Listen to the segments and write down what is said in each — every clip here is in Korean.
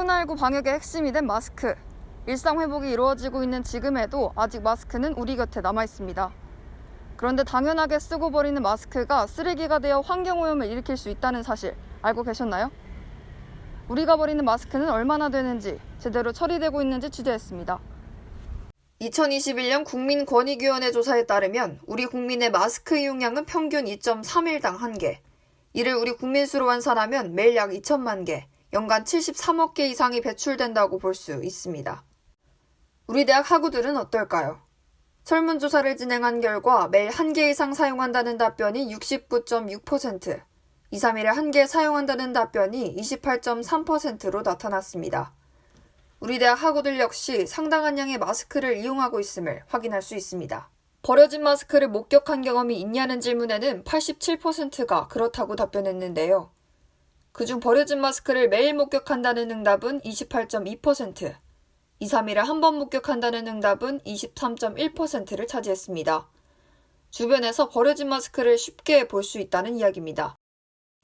코로나19 방역의 핵심이 된 마스크. 일상 회복이 이루어지고 있는 지금에도 아직 마스크는 우리 곁에 남아 있습니다. 그런데 당연하게 쓰고 버리는 마스크가 쓰레기가 되어 환경오염을 일으킬 수 있다는 사실 알고 계셨나요? 우리가 버리는 마스크는 얼마나 되는지, 제대로 처리되고 있는지 취재했습니다. 2021년 국민권익위원회 조사에 따르면 우리 국민의 마스크 이용량은 평균 2.3일당 1개. 이를 우리 국민 수로 환산하면 매일 약 2천만 개, 연간 73억 개 이상이 배출된다고 볼 수 있습니다. 우리 대학 학우들은 어떨까요? 설문조사를 진행한 결과 매일 1개 이상 사용한다는 답변이 69.6%, 2, 3일에 1개 사용한다는 답변이 28.3%로 나타났습니다. 우리 대학 학우들 역시 상당한 양의 마스크를 이용하고 있음을 확인할 수 있습니다. 버려진 마스크를 목격한 경험이 있냐는 질문에는 87%가 그렇다고 답변했는데요. 그중 버려진 마스크를 매일 목격한다는 응답은 28.2%, 2, 3일에 한 번 목격한다는 응답은 23.1%를 차지했습니다. 주변에서 버려진 마스크를 쉽게 볼 수 있다는 이야기입니다.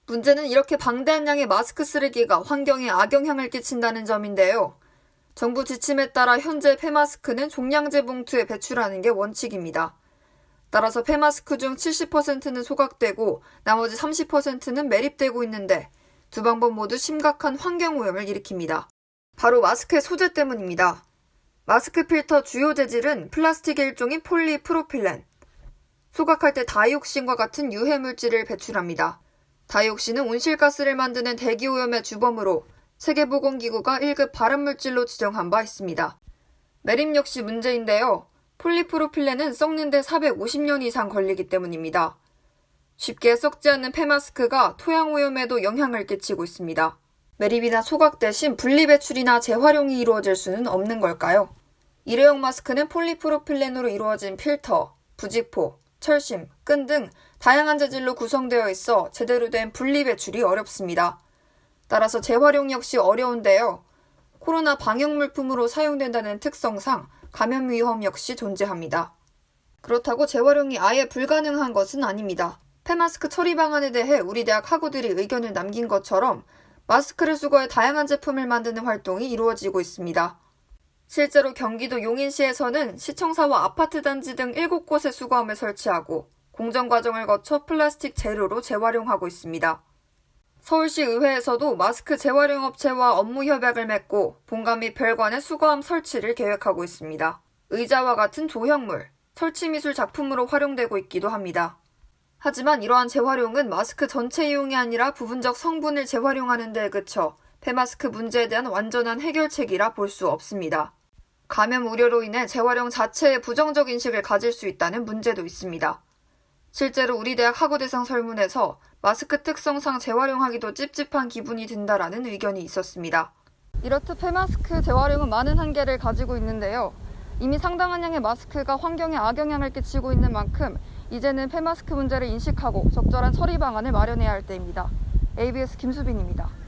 문제는 이렇게 방대한 양의 마스크 쓰레기가 환경에 악영향을 끼친다는 점인데요. 정부 지침에 따라 현재 폐마스크는 종량제 봉투에 배출하는 게 원칙입니다. 따라서 폐마스크 중 70%는 소각되고 나머지 30%는 매립되고 있는데 두 방법 모두 심각한 환경오염을 일으킵니다. 바로 마스크의 소재 때문입니다. 마스크 필터 주요 재질은 플라스틱의 일종인 폴리프로필렌. 소각할 때 다이옥신과 같은 유해물질을 배출합니다. 다이옥신은 온실가스를 만드는 대기오염의 주범으로 세계보건기구가 1급 발암물질로 지정한 바 있습니다. 매립 역시 문제인데요. 폴리프로필렌은 썩는데 450년 이상 걸리기 때문입니다. 쉽게 썩지 않는 폐마스크가 토양오염에도 영향을 끼치고 있습니다. 매립이나 소각 대신 분리배출이나 재활용이 이루어질 수는 없는 걸까요? 일회용 마스크는 폴리프로필렌으로 이루어진 필터, 부직포, 철심, 끈 등 다양한 재질로 구성되어 있어 제대로 된 분리배출이 어렵습니다. 따라서 재활용 역시 어려운데요. 코로나 방역 물품으로 사용된다는 특성상 감염 위험 역시 존재합니다. 그렇다고 재활용이 아예 불가능한 것은 아닙니다. 폐마스크 처리 방안에 대해 우리 대학 학우들이 의견을 남긴 것처럼 마스크를 수거해 다양한 제품을 만드는 활동이 이루어지고 있습니다. 실제로 경기도 용인시에서는 시청사와 아파트 단지 등 7곳에 수거함을 설치하고 공정 과정을 거쳐 플라스틱 재료로 재활용하고 있습니다. 서울시 의회에서도 마스크 재활용 업체와 업무 협약을 맺고 본관 및 별관에 수거함 설치를 계획하고 있습니다. 의자와 같은 조형물, 설치미술 작품으로 활용되고 있기도 합니다. 하지만 이러한 재활용은 마스크 전체 이용이 아니라 부분적 성분을 재활용하는 데에 그쳐 폐마스크 문제에 대한 완전한 해결책이라 볼 수 없습니다. 감염 우려로 인해 재활용 자체에 부정적 인식을 가질 수 있다는 문제도 있습니다. 실제로 우리 대학 학우대상 설문에서 마스크 특성상 재활용하기도 찝찝한 기분이 든다라는 의견이 있었습니다. 이렇듯 폐마스크 재활용은 많은 한계를 가지고 있는데요. 이미 상당한 양의 마스크가 환경에 악영향을 끼치고 있는 만큼 이제는 폐마스크 문제를 인식하고 적절한 처리 방안을 마련해야 할 때입니다. ABS 김수빈입니다.